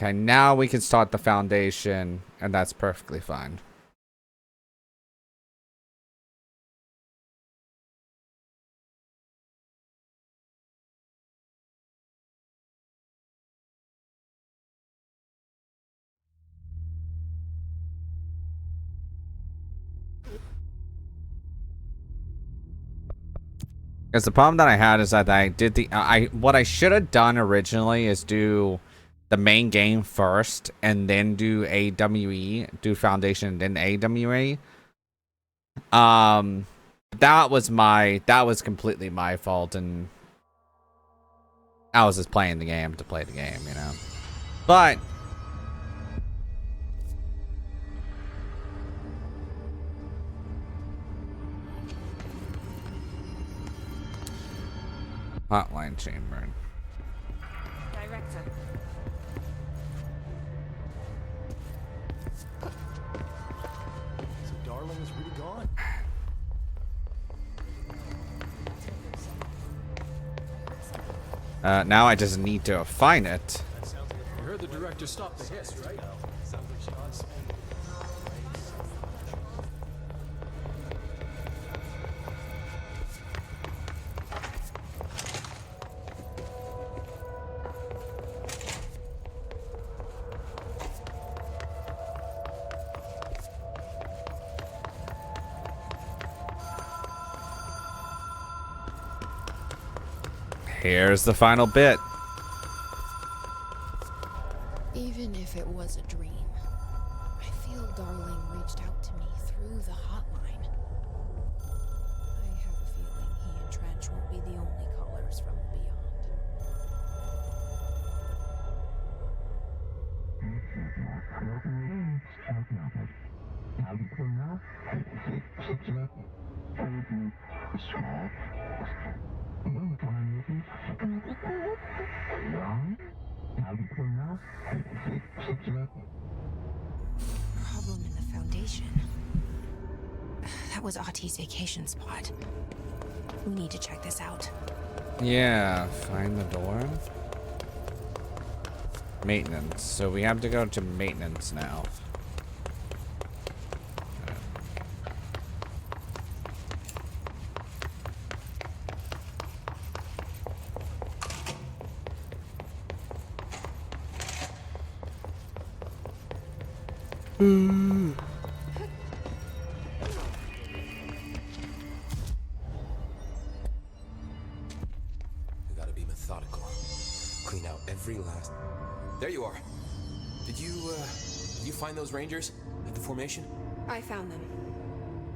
Okay, now we can start the foundation, and that's perfectly fine. Because the problem that I had is that I did what I should have done originally is do the main game first and then do AWE, do foundation and then AWE. That was completely my fault, and I was just playing the game to play the game, you know. But hotline chamber. Director. So Darling is really gone. Now I just need to find it. You heard the director stop the hiss, right? Sounds like she wants me. Here's the final bit. Even if it was a dream, I feel Darling reached out to me through the hotline. I have a feeling he and Trench won't be the only callers from the beyond. Problem in the foundation. That was Ahti's vacation spot. We need to check this out. Yeah, find the door. Maintenance. So we have to go to maintenance now. You gotta be methodical. Clean out every last... There you are. Did you find those Rangers at the formation? I found them.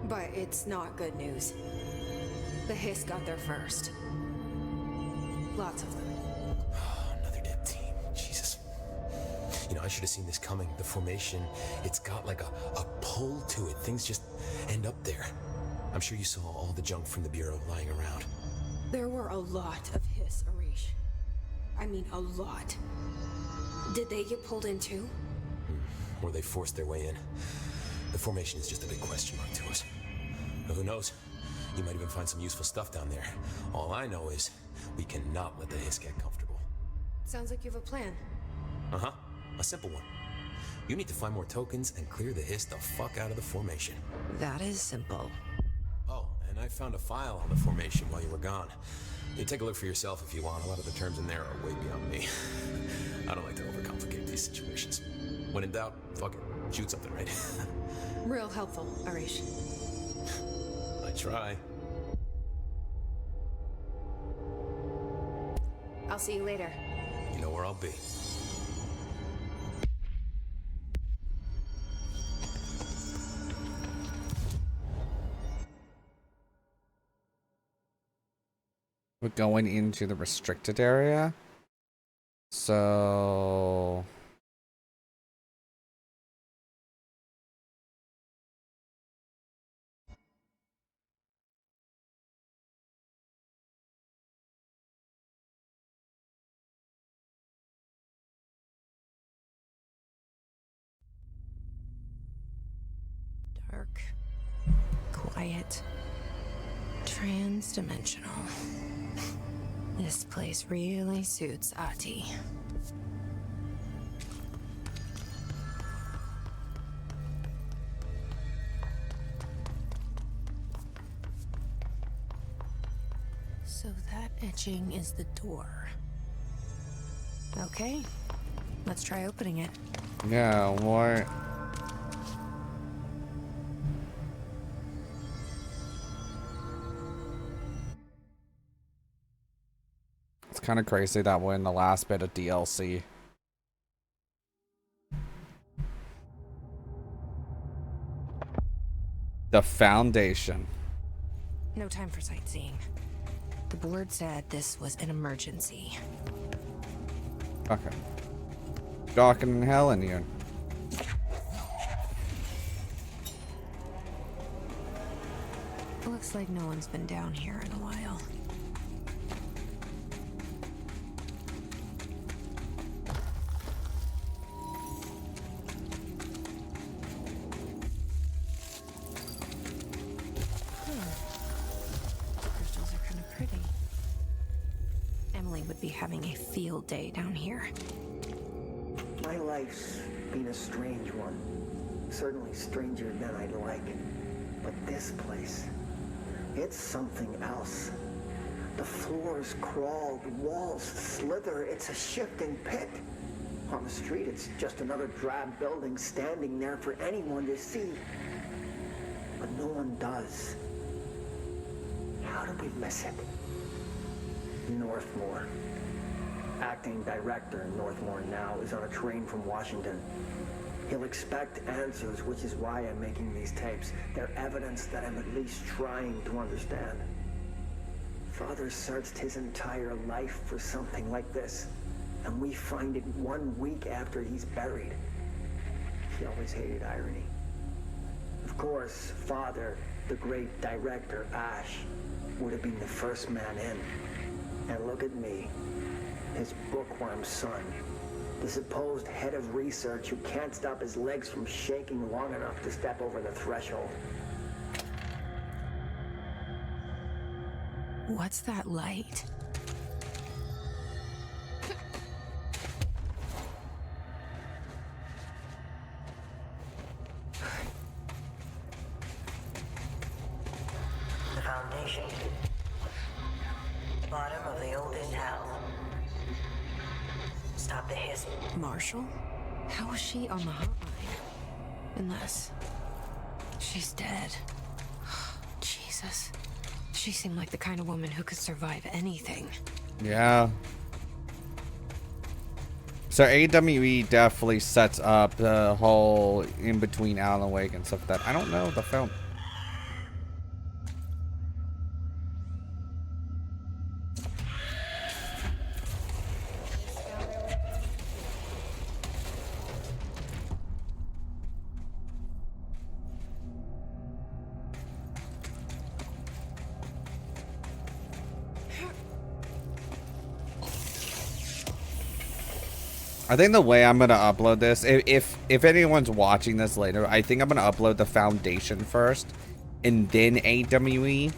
But it's not good news. The Hiss got there first. Lots of them. Another dead team. Jesus. You know, I should have seen this coming. The formation, it's got like a pull to it. Things just end up there. I'm sure you saw all the junk from the Bureau lying around. There were a lot of Hiss, Arish. I mean, a lot. Did they get pulled in too? Or they forced their way in. The formation is just a big question mark to us. But who knows? You might even find some useful stuff down there. All I know is we cannot let the Hiss get comfortable. Sounds like you have a plan. Uh-huh. A simple one. You need to find more tokens and clear the Hiss the fuck out of the formation. That is simple. Oh, and I found a file on the formation while you were gone. You take a look for yourself if you want. A lot of the terms in there are way beyond me. I don't like to overcomplicate these situations. When in doubt, fuck it. Shoot something, right? Real helpful, Arish. I try. I'll see you later. You know where I'll be. We're going into the restricted area. So Dark. Quiet. Trans-dimensional. This place really suits Ahti. etching is the door. Okay, let's try opening it. Yeah, what? It's kind of crazy that we're in the last bit of DLC. The Foundation. No time for sightseeing. The board said this was an emergency. Okay. Darker than hell in here. Looks like no one's been down here in a while. Crystals are kind of pretty. Emily would be having a field day down here. My life's been a strange one. Certainly stranger than I'd like. But this place, it's something else. The floors crawl, the walls slither. It's a shifting pit. On the street, it's just another drab building standing there for anyone to see. But no one does. How do we miss it? Northmore. Acting director in Northmore now is on a train from Washington. He'll expect answers, which is why I'm making these tapes. They're evidence that I'm at least trying to understand. Father searched his entire life for something like this, and we find it 1 week after he's buried. He always hated irony. Of course, Father, the great director, Ash, would have been the first man in. And look at me, his bookworm son. The supposed head of research who can't stop his legs from shaking long enough to step over the threshold. What's that light? The Foundation. Bottom of the oldest hell. Stop the hiss. Marshall? How was she on the hotline? Unless she's dead. Jesus. She seemed like the kind of woman who could survive anything. Yeah. So AWE definitely sets up the whole in between Alan Wake and stuff like that. I don't know the film. I think the way I'm gonna upload this, if anyone's watching this later, I think I'm gonna upload the Foundation first, and then AWE.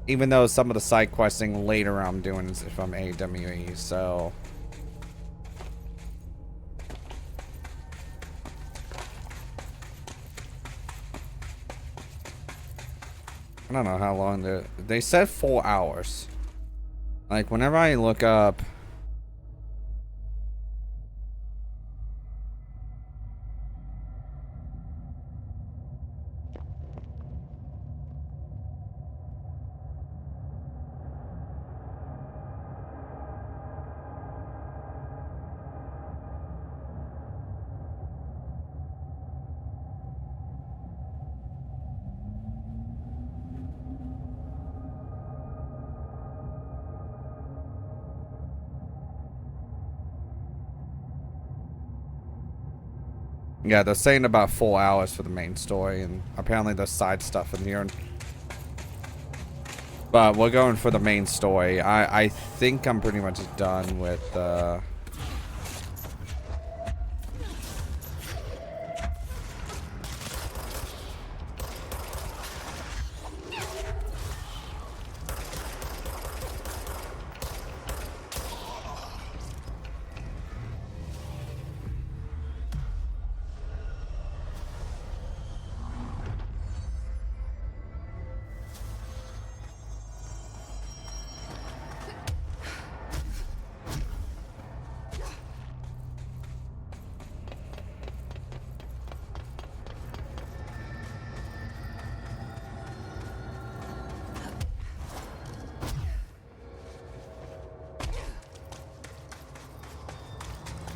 Even though some of the side questing later I'm doing is from AWE, so. I don't know how long they said 4 hours. Like whenever I look up. Yeah, they're saying about 4 hours for the main story, and apparently there's side stuff in here. But we're going for the main story. I think I'm pretty much done with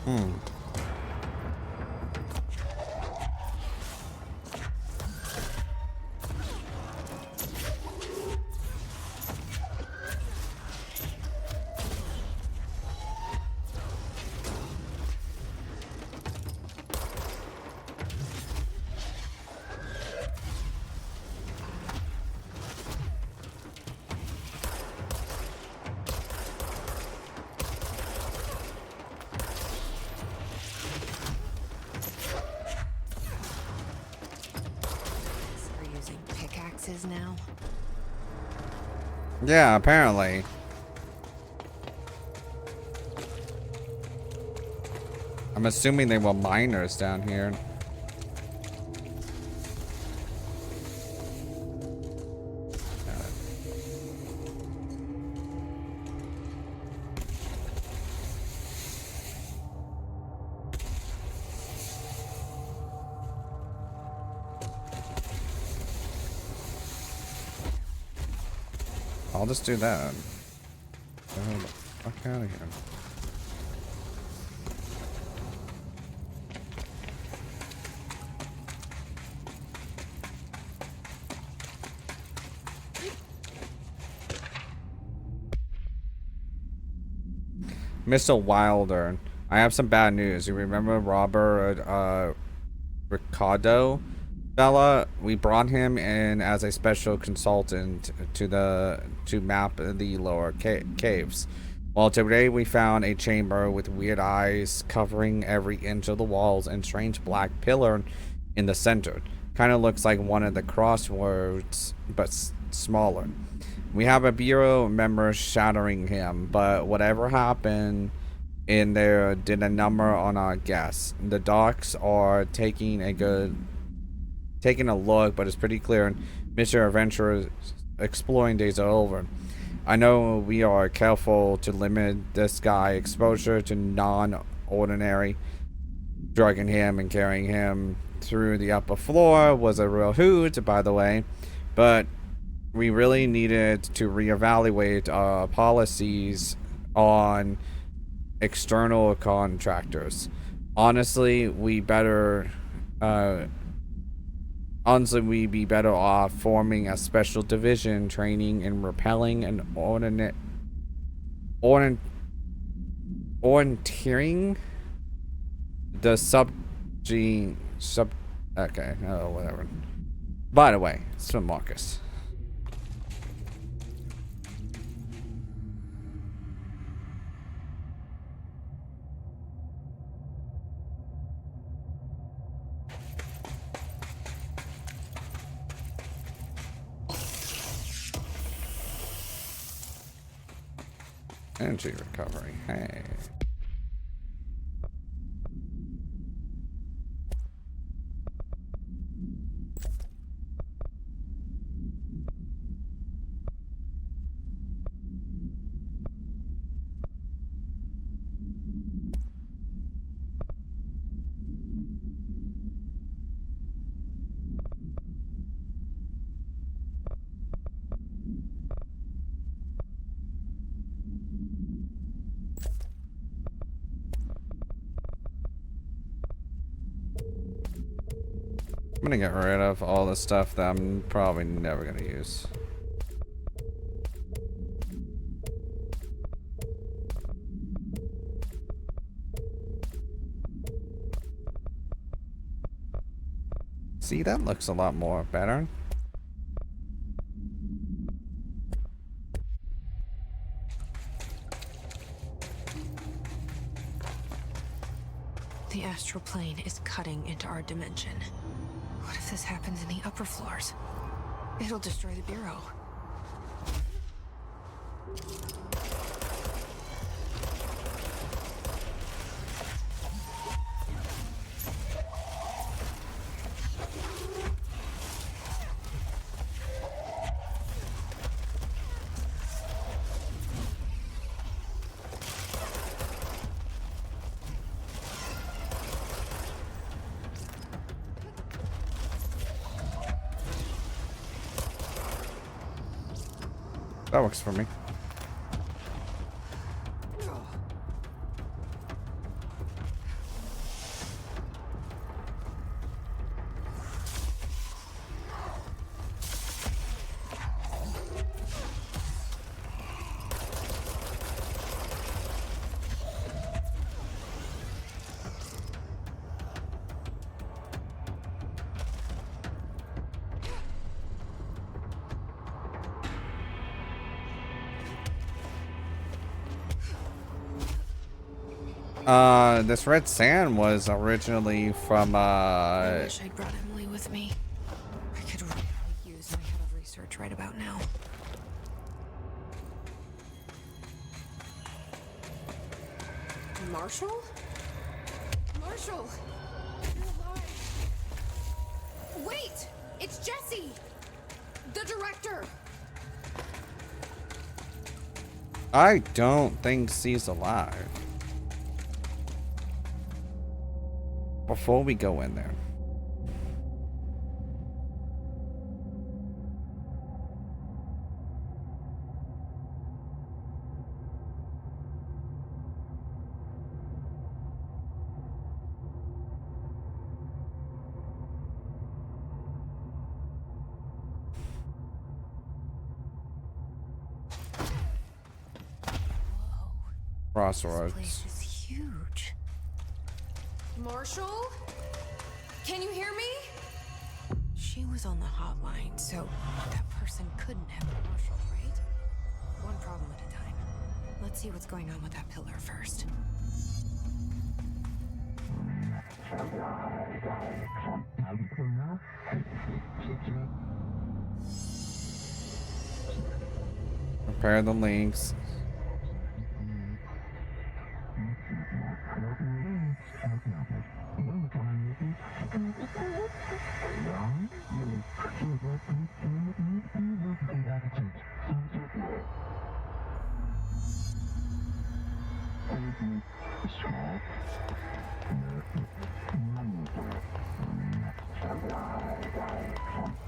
Hmm. They're using pickaxes now. Yeah, apparently. I'm assuming they were miners down here. I'll just do that. Get the fuck out of here. Mr. Wilder, I have some bad news. You remember Robert Ricardo fella? We brought him in as a special consultant to map the lower caves. Well, today we found a chamber with weird eyes covering every inch of the walls and strange black pillar in the center. Kind of looks like one of the crossroads, but smaller. We have a bureau member shadowing him, but whatever happened in there did a number on our guess. The docs are taking a look, but it's pretty clear Mr. Adventurer's exploring days are over. I know we are careful to limit this guy exposure to non-ordinary. Drugging him and carrying him through the upper floor was a real hoot, by the way, but we really needed to reevaluate our policies on external contractors. Honestly, we'd be better off forming a special division training in repelling and orienteering the okay, oh, whatever. By the way, it's from Marcus. Energy recovery. Hey. I'm gonna get rid of all the stuff that I'm probably never gonna use. See, that looks a lot more better. The astral plane is cutting into our dimension. What if this happens in the upper floors? It'll destroy the bureau. That works for me. This red sand was originally from I wish I'd brought Emily with me. I could really use my head of research right about now. Marshall? Marshall! You're alive. Wait! It's Jesse! The director! I don't think she's alive. Before we go in there. This Crossroads. place is huge. Marshall? Can you hear me? She was on the hotline, so that person couldn't have been Marshall, right? One problem at a time. Let's see what's going on with that pillar first. Prepare the links.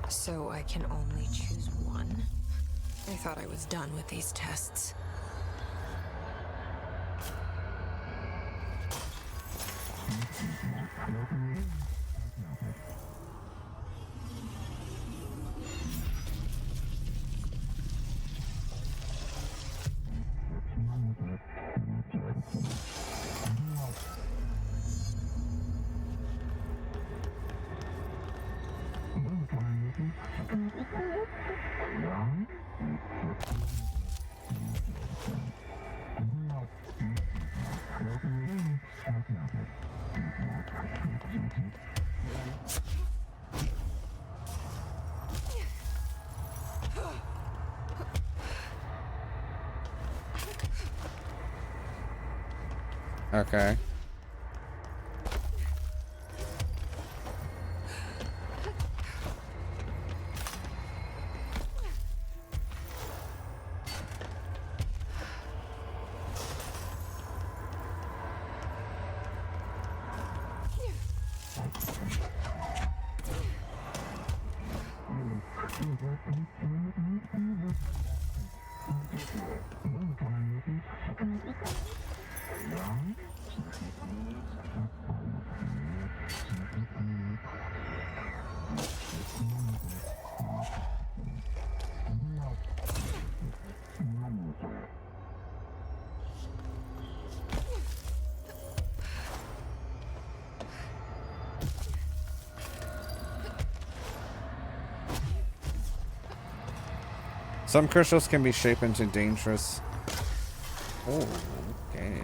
So I can only choose one? I thought I was done with these tests. Okay. Some crystals can be shaped into dangerous. Oh, okay.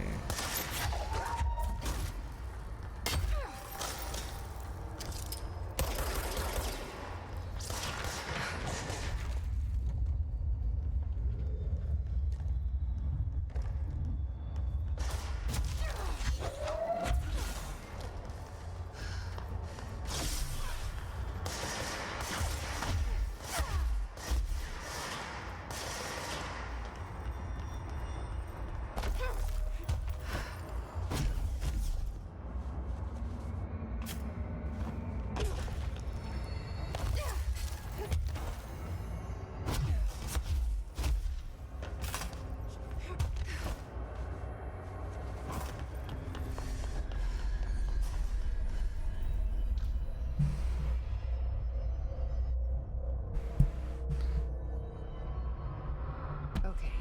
Okay,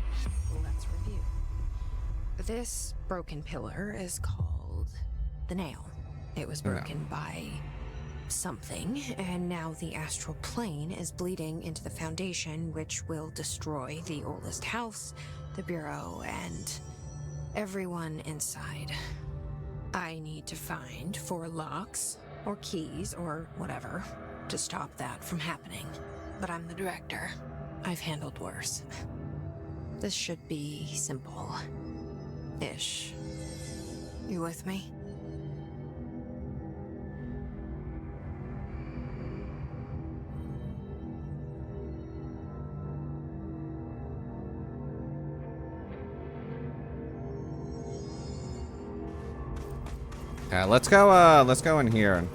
let's review. This broken pillar is called the Nail. It was The Nail. broken by something, and now the astral plane is bleeding into the foundation, which will destroy the oldest house, the bureau, and everyone inside. I need to find 4 locks, or keys, or whatever, to stop that from happening. But I'm the director. I've handled worse. This should be simple. Ish. You with me? Yeah, let's go in here.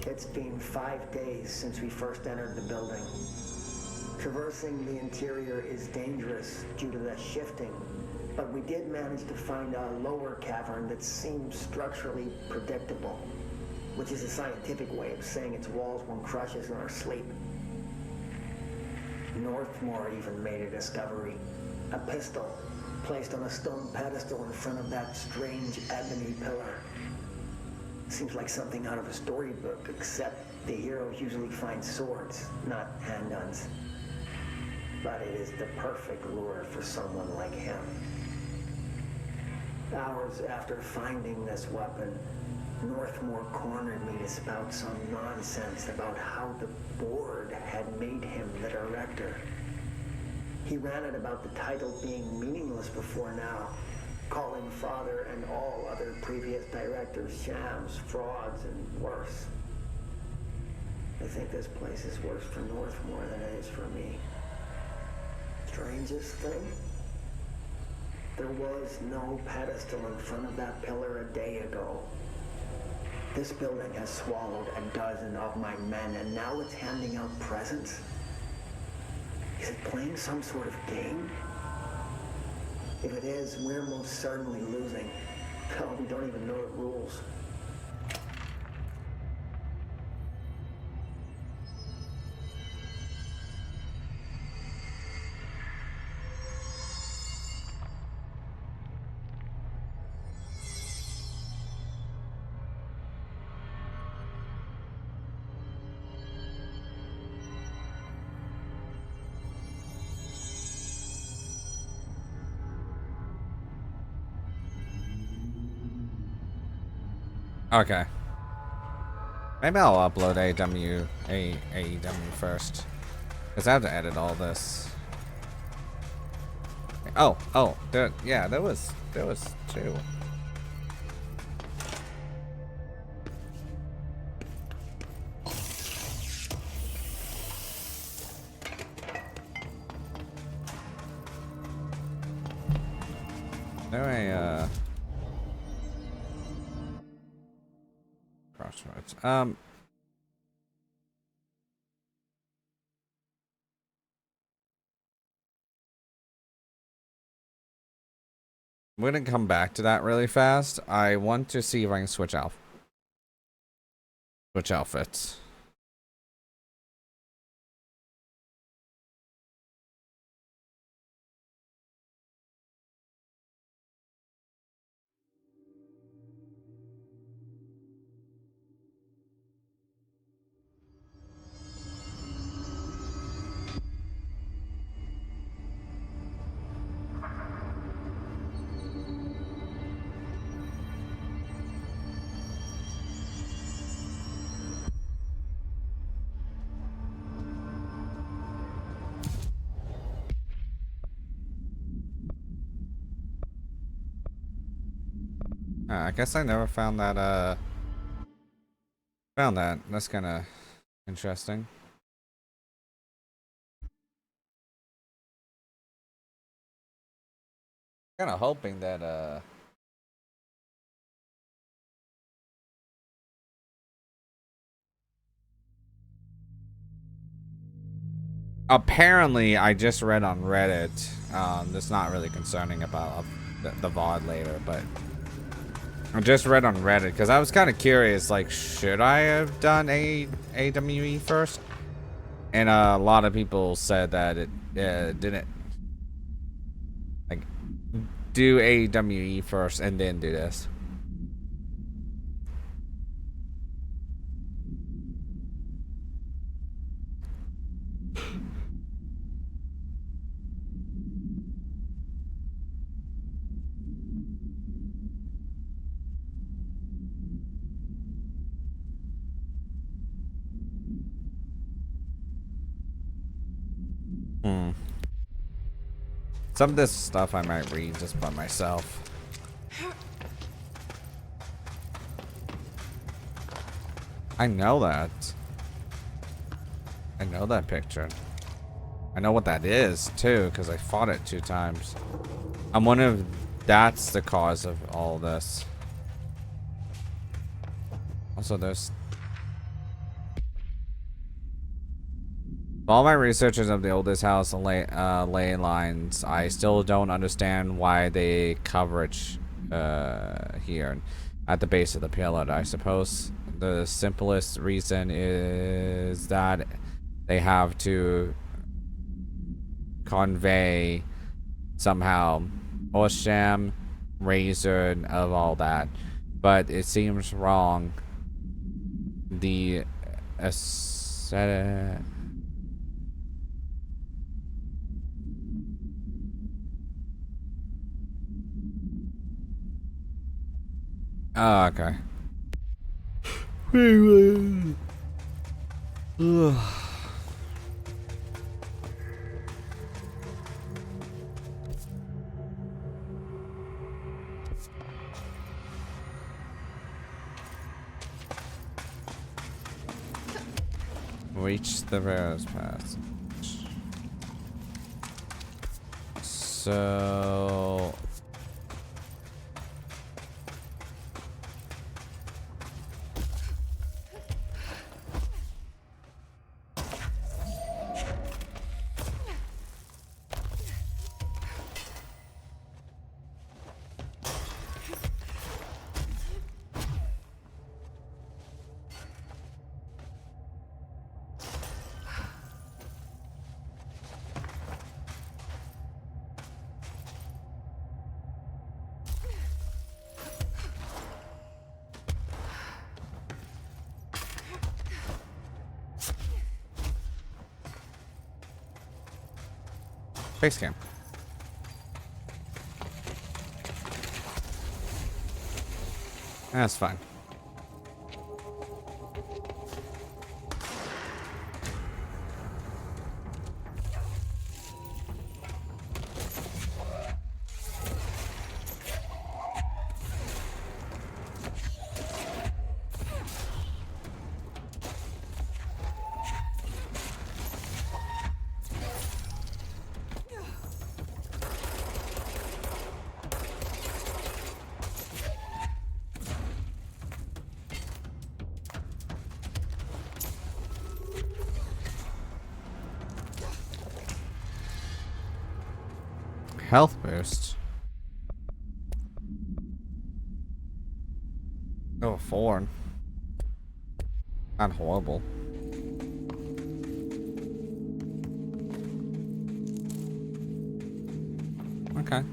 It's been 5 days since we first entered the building. Traversing the interior is dangerous due to the shifting, but we did manage to find a lower cavern that seems structurally predictable, which is a scientific way of saying its walls won't crush us in our sleep. Northmore even made a discovery. A pistol placed on a stone pedestal in front of that strange ebony pillar. Seems like something out of a storybook, except the heroes usually find swords, not handguns. But it is the perfect lure for someone like him. Hours after finding this weapon, Northmore cornered me to spout some nonsense about how the board had made him the director. He ranted about the title being meaningless before now, calling Father and all other previous directors shams, frauds, and worse. I think this place is worse for Northmore than it is for me. Strangest thing? There was no pedestal in front of that pillar a day ago. This building has swallowed a dozen of my men, and now it's handing out presents? Is it playing some sort of game? If it is, we're most certainly losing. Hell, we don't even know the rules. Okay. Maybe I'll upload AEW first, because I have to edit all this. Oh, yeah, there was 2. There crossroads. I'm gonna come back to that really fast. I want to see if I can switch outfits. I guess I never found that, That's kind of interesting. Kind of hoping that, apparently I just read on Reddit, that's not really concerning about the VOD later, but I just read on Reddit because I was kind of curious, like, should I have done AWE first? And a lot of people said that it didn't, like, do AWE first and then do this. Some of this stuff I might read just by myself. I know that. I know that picture. I know what that is too, because I fought it 2 times. I'm wondering if that's the cause of all this. Also, there's all my researches of the oldest house and ley lines. I still don't understand why they coverage here at the base of the pillar. I suppose the simplest reason is that they have to convey somehow Osham, Razor, of all that, but it seems wrong. The aesthetic. Oh, okay. Reach the railroad pass. So face cam. That's fine. Health boost. Oh, 4. Not horrible. Okay.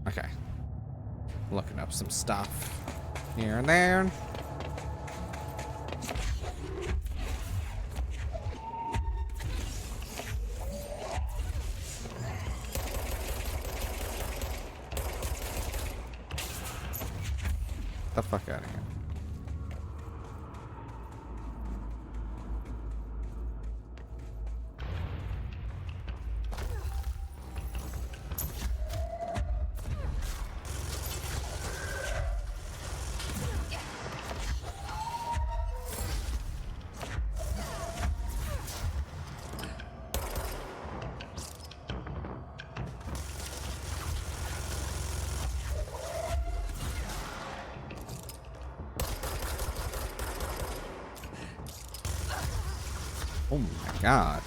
Okay. Looking up some stuff here and there. Get the fuck out of here. Oh my god.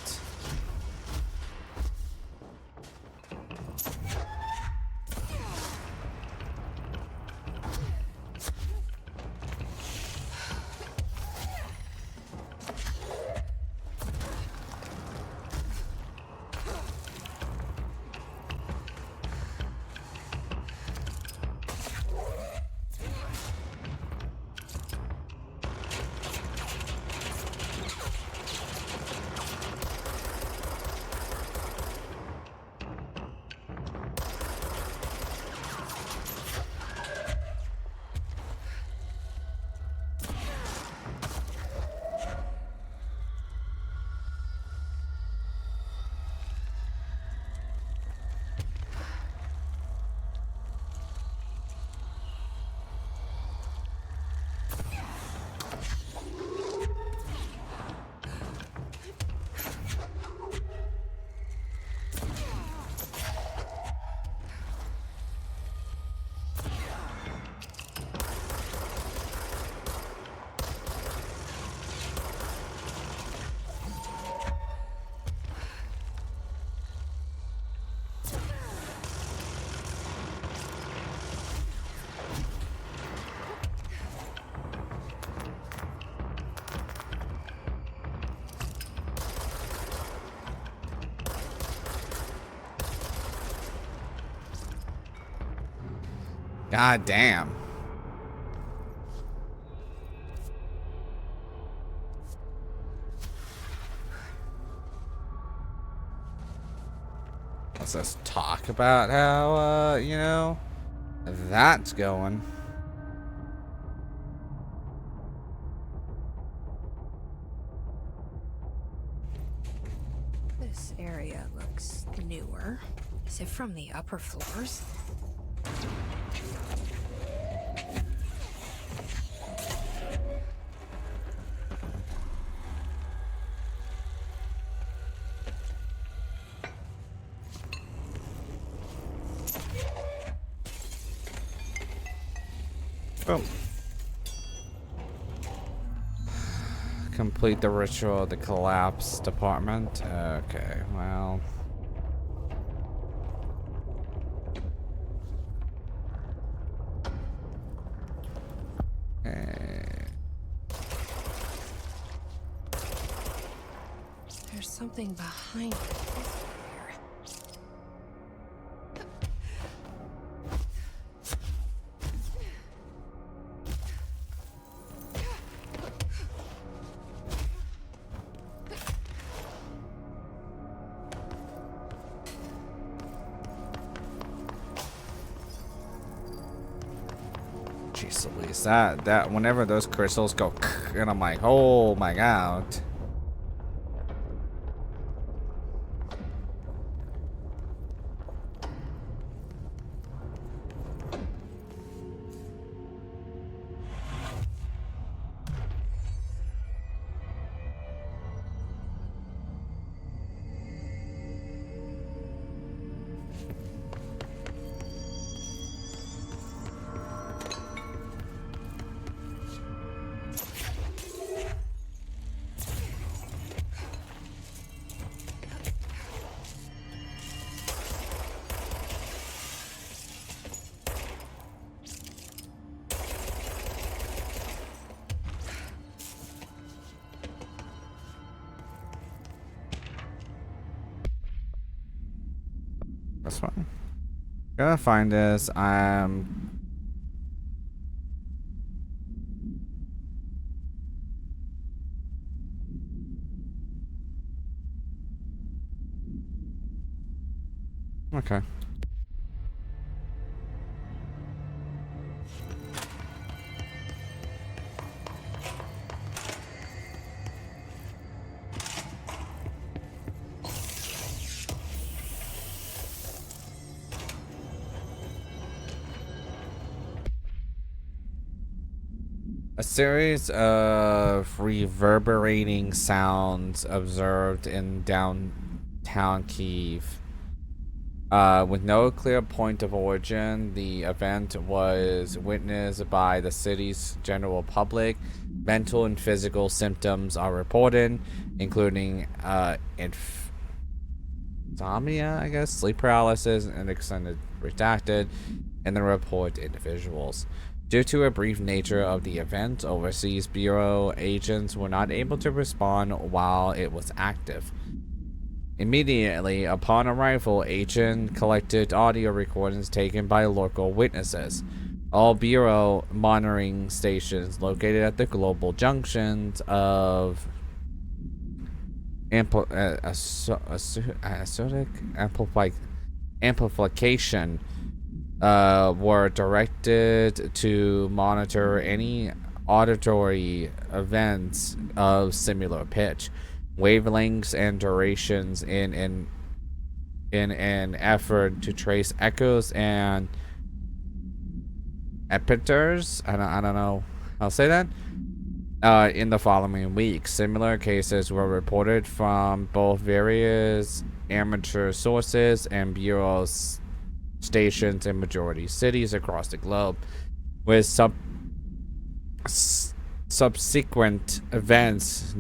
God damn. Let's just talk about how, you know, that's going. This area looks newer. Is it from the upper floors? Oh. Complete the ritual of the collapse department. Okay, well. There's something behind it. Jeez Louise, that whenever those crystals go and I'm like, oh my god. This one. Gotta find this. Okay. A series of reverberating sounds observed in downtown Kiev. With no clear point of origin, the event was witnessed by the city's general public. Mental and physical symptoms are reported, including insomnia, I guess, sleep paralysis, and extended redacted in the report individuals. Due to a brief nature of the event, overseas bureau agents were not able to respond while it was active. Immediately upon arrival, agent collected audio recordings taken by local witnesses. All bureau monitoring stations located at the global junctions of amplification were directed to monitor any auditory events of similar pitch, wavelengths, and durations in an effort to trace echoes and epiters. I don't know how to say that. In the following weeks, similar cases were reported from both various amateur sources and bureau stations in majority cities across the globe, with subsequent events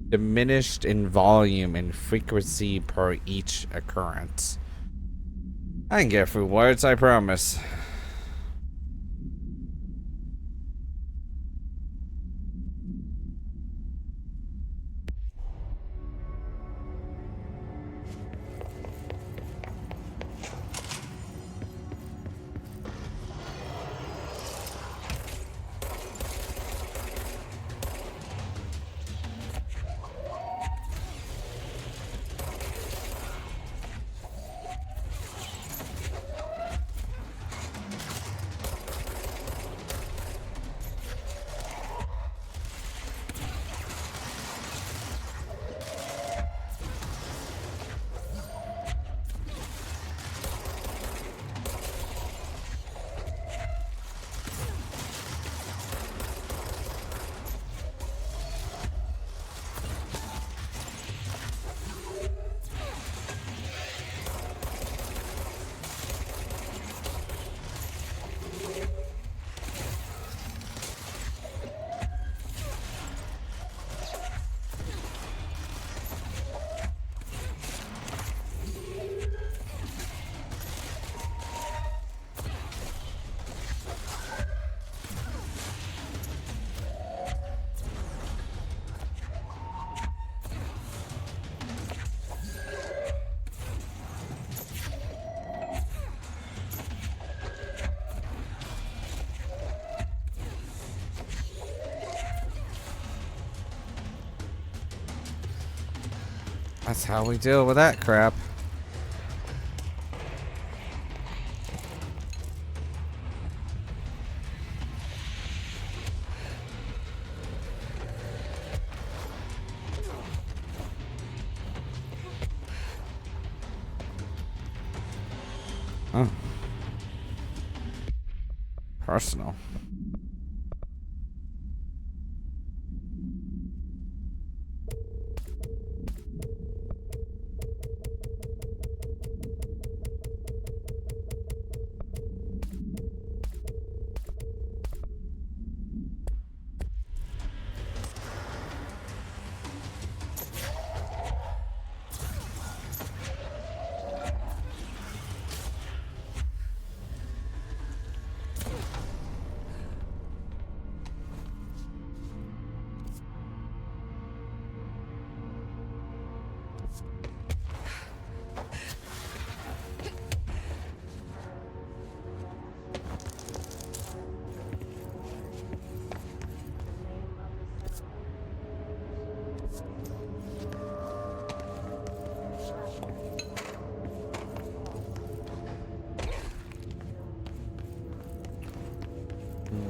diminished in volume and frequency per each occurrence. I can get through words, I promise. That's how we deal with that crap. Oh. Personal.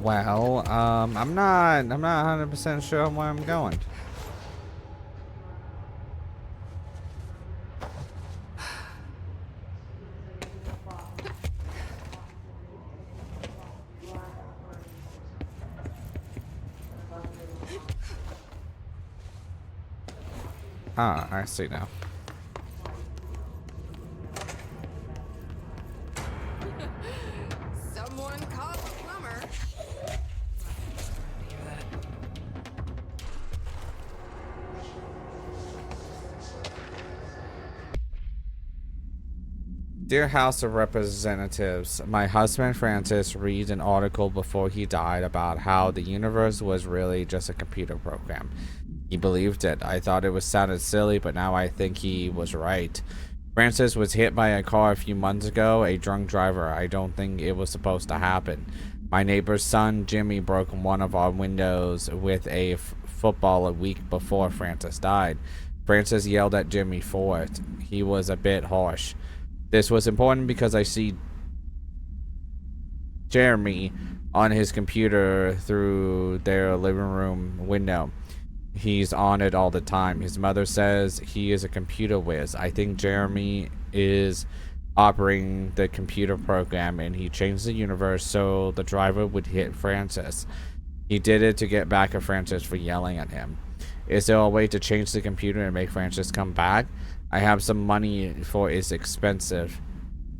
Well, I'm not 100% sure where I'm going. Ah, I see now. Dear House of Representatives, my husband Francis read an article before he died about how the universe was really just a computer program. He believed it. I thought it sounded silly, but now I think he was right. Francis was hit by a car a few months ago, a drunk driver. I don't think it was supposed to happen. My neighbor's son, Jimmy, broke one of our windows with a football a week before Francis died. Francis yelled at Jimmy for it. He was a bit harsh. This was important because I see Jeremy on his computer through their living room window. He's on it all the time. His mother says he is a computer whiz. I think Jeremy is operating the computer program, and he changed the universe so the driver would hit Francis. He did it to get back at Francis for yelling at him. Is there a way to change the computer and make Francis come back? I have some money for it's expensive.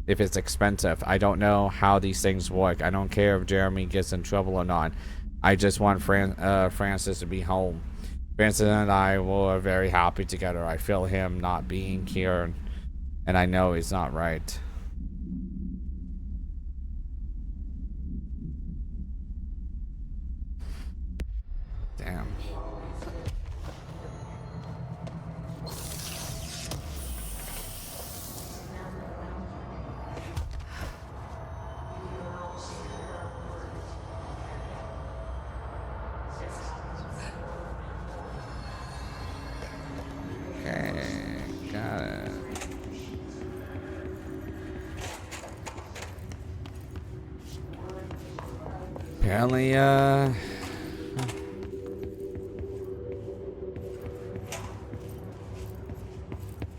If it's expensive, I don't know how these things work. I don't care if Jeremy gets in trouble or not. I just want Francis to be home. Francis and I were very happy together. I feel him not being here, and I know he's not right. Damn. Okay, got it. Apparently,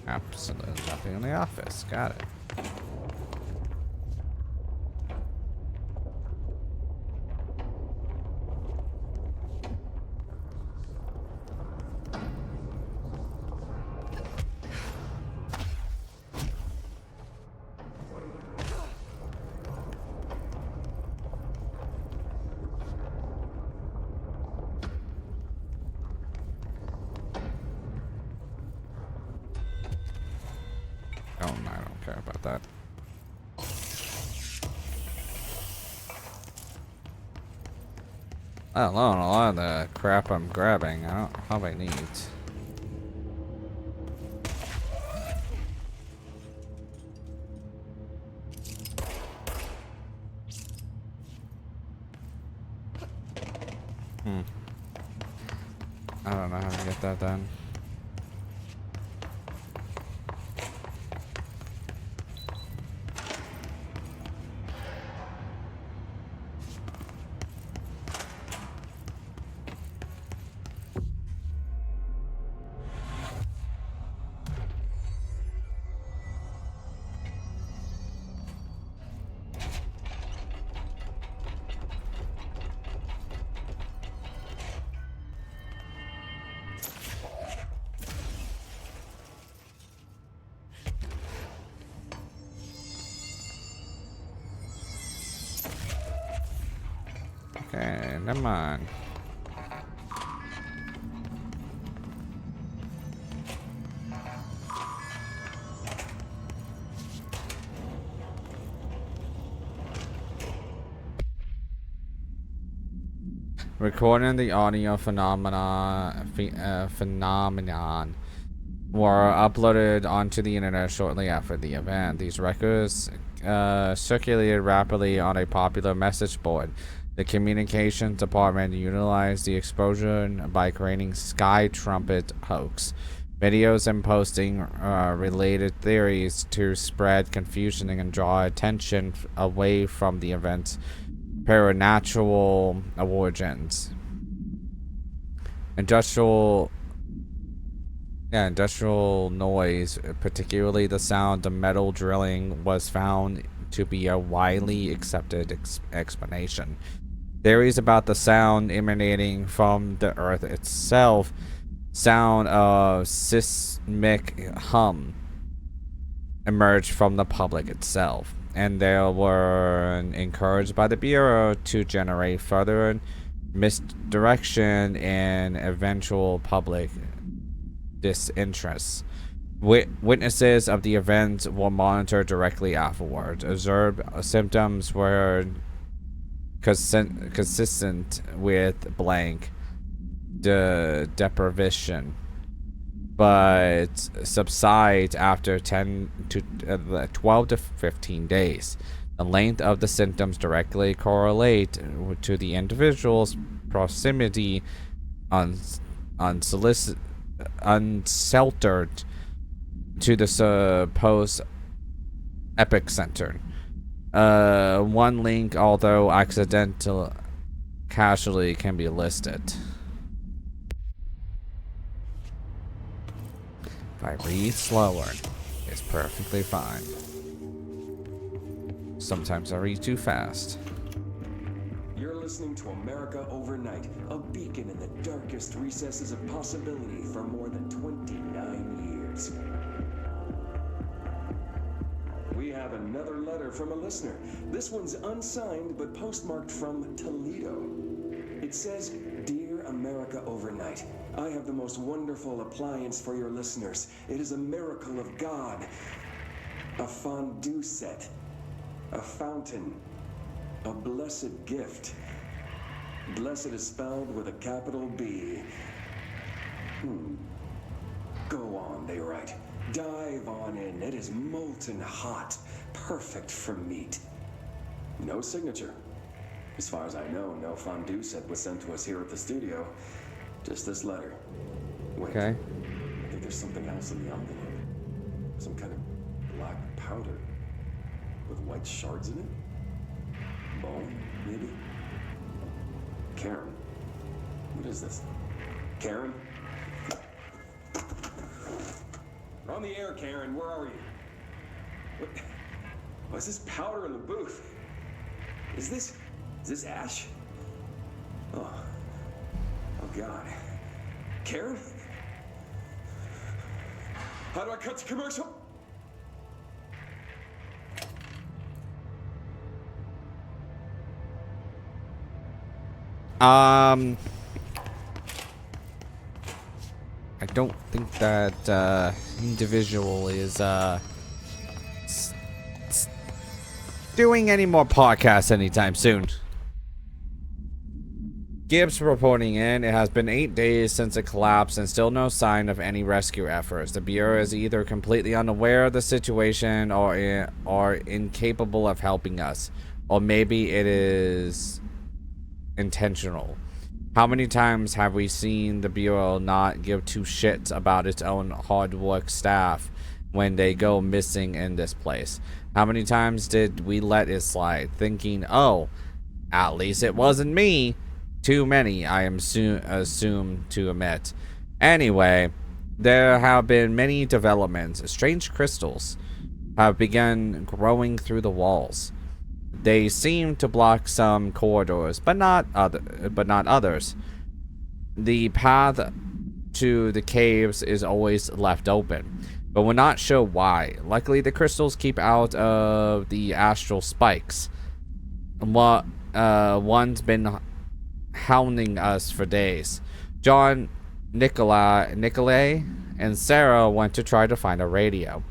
absolutely nothing in the office. Got it. Oh, no, I don't care about that. Let alone a lot of the crap I'm grabbing. I don't probably need. I don't know how to get that done. Okay, never mind. Recording the audio phenomenon were uploaded onto the internet shortly after the event. These records circulated rapidly on a popular message board. The communications department utilized the explosion by creating Sky Trumpet hoax videos and posting related theories to spread confusion and draw attention away from the event's supernatural origins. Industrial noise, particularly the sound of metal drilling, was found to be a widely accepted explanation. Theories about the sound emanating from the earth itself, sound of seismic hum, emerged from the public itself, and they were encouraged by the Bureau to generate further misdirection and eventual public disinterest. Witnesses of the event will monitor directly afterwards. Observed symptoms were consistent with blank deprivation, but subside after 12 to 15 days. The length of the symptoms directly correlate to the individual's proximity unsolicited, unceltered to the supposed epicenter. One link, although accidental, casually can be listed. If I read slower, it's perfectly fine. Sometimes I read too fast. You're listening to America Overnight, a beacon in the darkest recesses of possibility for more than 29 years. We have another letter from a listener. This one's unsigned but postmarked from Toledo. It says, "Dear America Overnight, I have the most wonderful appliance for your listeners. It is a miracle of God. A fondue set. A fountain. A blessed gift. Blessed is spelled with a capital B. Go on, they write. Dive on in. It is molten hot. Perfect for meat." No signature. As far as I know, no fondue set was sent to us here at the studio. Just this letter. Wait. Okay. I think there's something else in the envelope. Some kind of black powder with white shards in it? Bone, maybe? Karen. What is this? Karen? We're on the air, Karen. Where are you? What's this powder in the booth? Is this ash? Oh God. Karen? How do I cut to commercial? I don't think that individual is doing any more podcasts anytime soon. Gibbs reporting in. It has been 8 days since it collapsed and still no sign of any rescue efforts. The Bureau is either completely unaware of the situation or incapable of helping us. Or maybe it is intentional. How many times have we seen the Bureau not give two shits about its own hard work staff when they go missing in this place? How many times did we let it slide, thinking, oh, at least it wasn't me? Too many, I am assumed to admit. Anyway, there have been many developments. Strange crystals have begun growing through the walls. They seem to block some corridors, but not others. The path to the caves is always left open, but we're not sure why. Luckily, the crystals keep out of the astral spikes. One's been hounding us for days. John, Nicolay, and Sarah went to try to find a radio,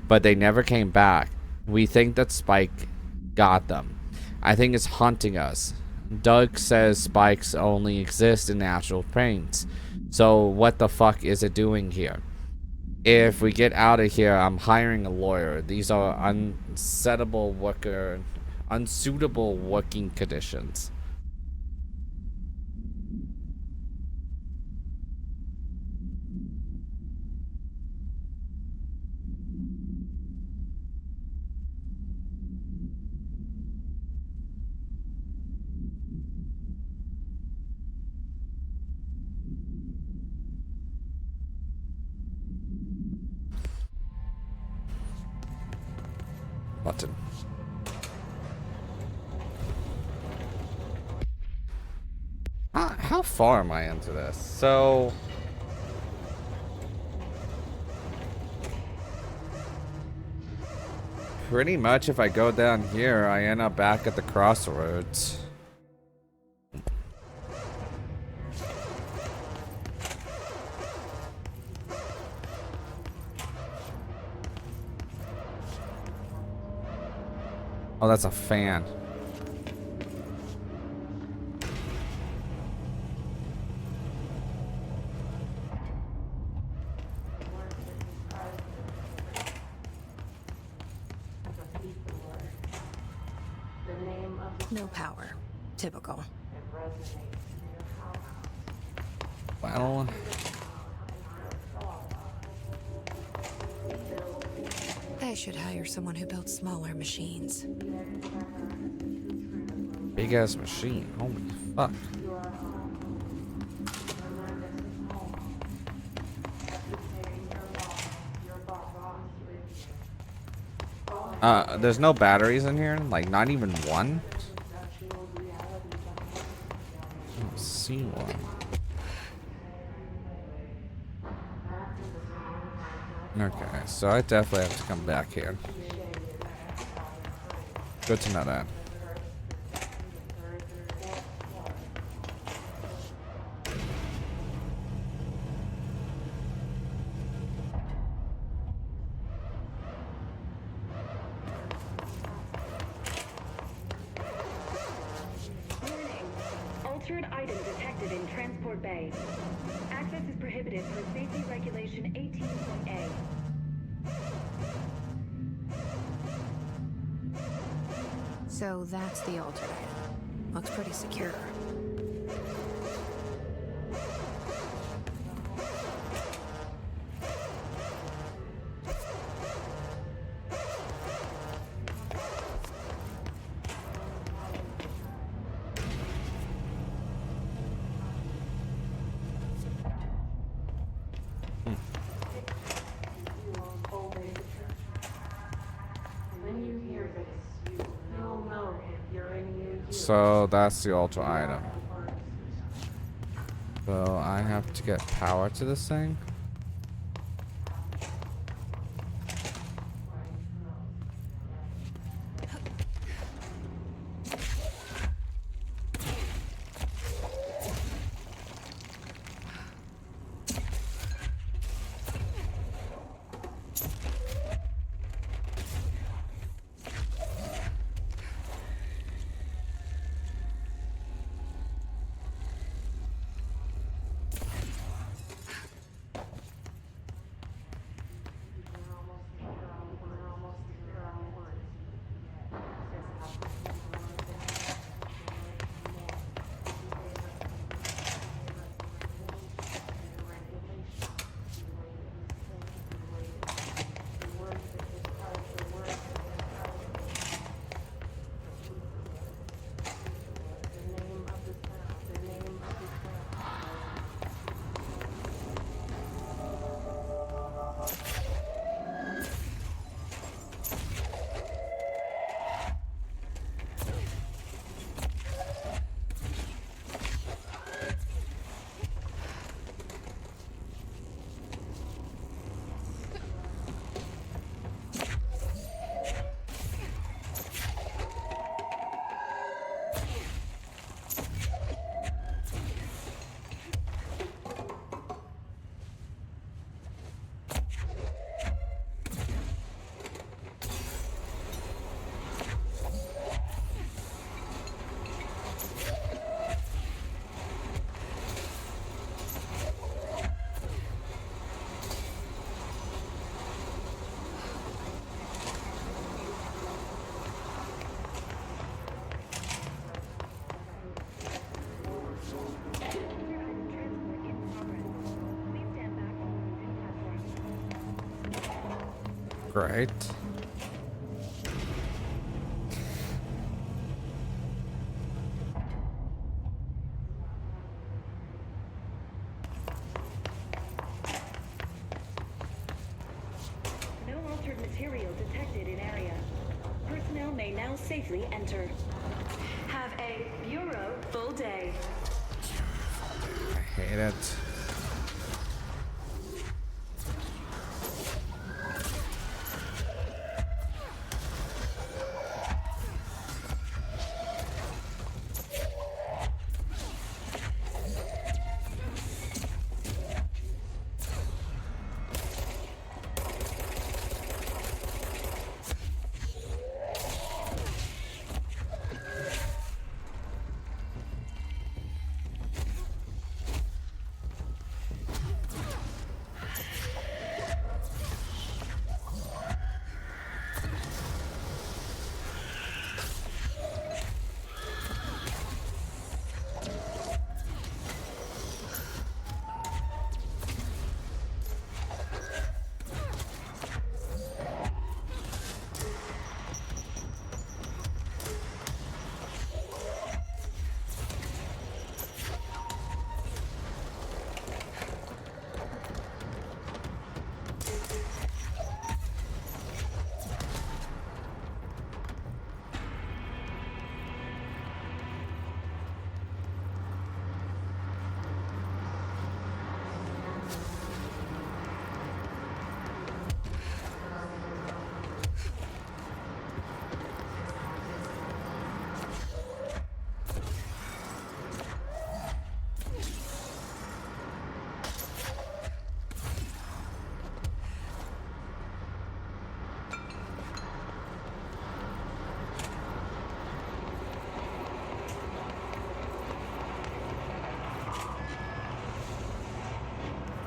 but they never came back. We think that Spike got them. I think it's haunting us. Doug says spikes only exist in natural planes. So what the fuck is it doing here? If we get out of here, I'm hiring a lawyer. These are unsuitable working conditions. Button. How far am I into this? So pretty much if I go down here, I end up back at the crossroads. Oh, that's a fan. No power. Typical. Well, I should hire someone who builds smaller machines. big ass machine. Holy fuck. There's no batteries in here? Like, not even one? I don't see one. Okay, so I definitely have to come back here. Good to know that. Altered item detected in Transport Bay. Access is prohibited per Safety Regulation 18.A. So that's the altered item. Looks pretty secure. So that's the ultra item. So I have to get power to this thing. Great. No altered material detected in area. Personnel may now safely enter. Have a Bureau full day. I hate it.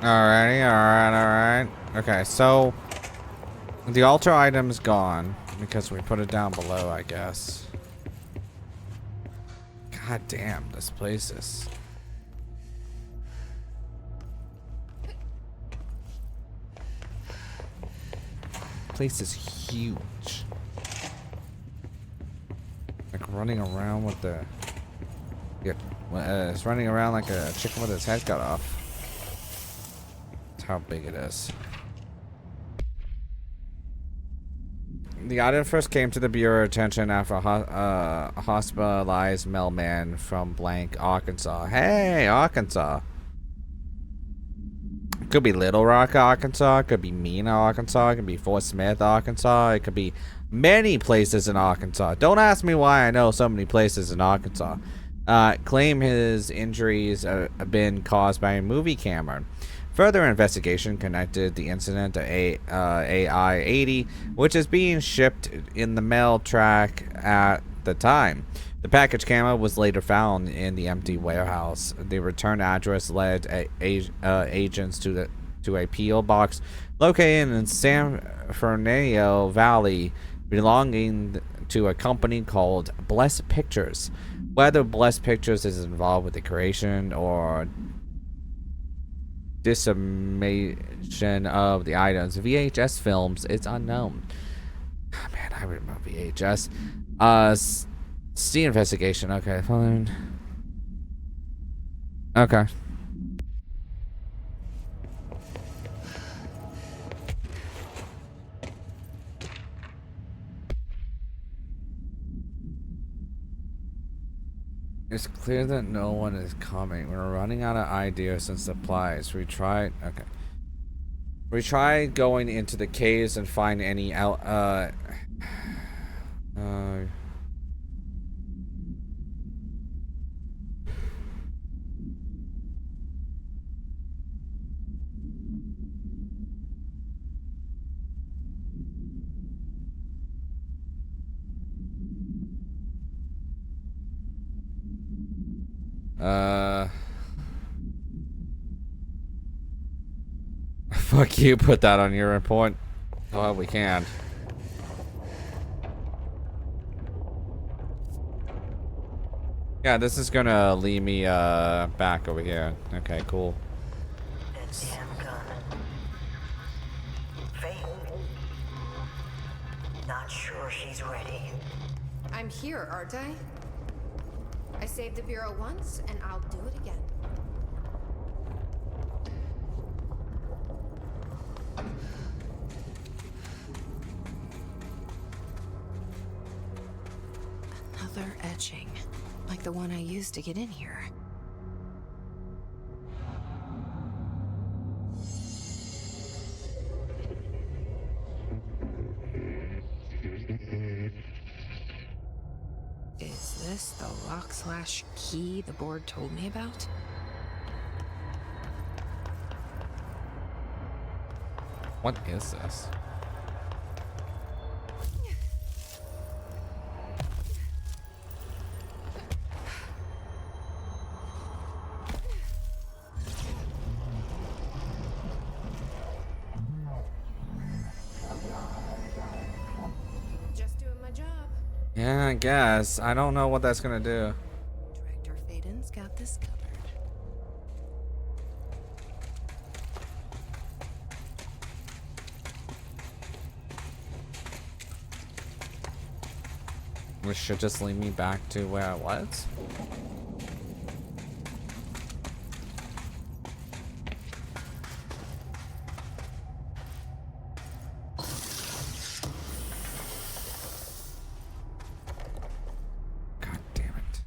Alrighty, alright. Okay, so the altar item's gone because we put it down below, I guess. God damn, this place is... place is huge. Like running around with the... Yeah, it's running around like a chicken with its head cut off. That's how big it is. The item first came to the Bureau attention after a hospitalized mailman from blank Arkansas. Hey, Arkansas. Could be Little Rock, Arkansas. It could be Mena, Arkansas. It could be Fort Smith, Arkansas. It could be many places in Arkansas. Don't ask me why I know so many places in Arkansas. Claim his injuries have been caused by a movie camera. Further investigation connected the incident to AI-80, which is being shipped in the mail track at the time. The package camera was later found in the empty warehouse. The return address led agents to a P.O. box located in San Fernando Valley, belonging to a company called Blessed Pictures. Whether Blessed Pictures is involved with the creation or dissemination of the items, VHS films, it's unknown. Oh, man, I remember VHS. C investigation. Okay, fine. Okay. It's clear that no one is coming. We're running out of ideas and supplies. We tried going into the caves and find any fuck you, put that on your report. Oh, we can. Yeah, this is gonna lead me back over here. Okay, cool. That damn gun. Faith. Not sure she's ready. I'm here, aren't I? I saved the Bureau once, and I'll do it again. Another etching, like the one I used to get in here. Is this the lock/key the board told me about? What is this? Just doing my job. Yeah, I guess. I don't know what that's gonna do. Director Faden's got this covered. Which should just lead me back to where I was. God damn it.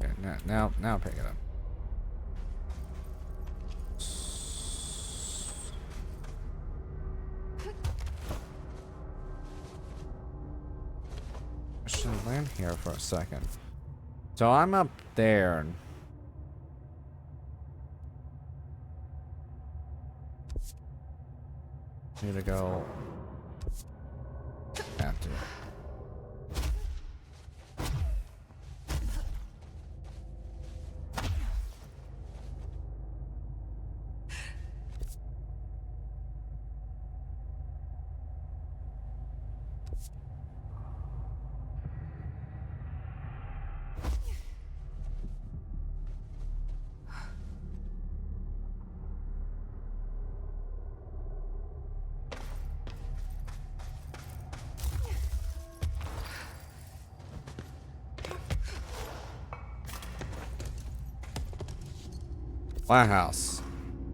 Okay, now pick it up. I should land here for a second. So I'm up there. Need to go. Have to. White House.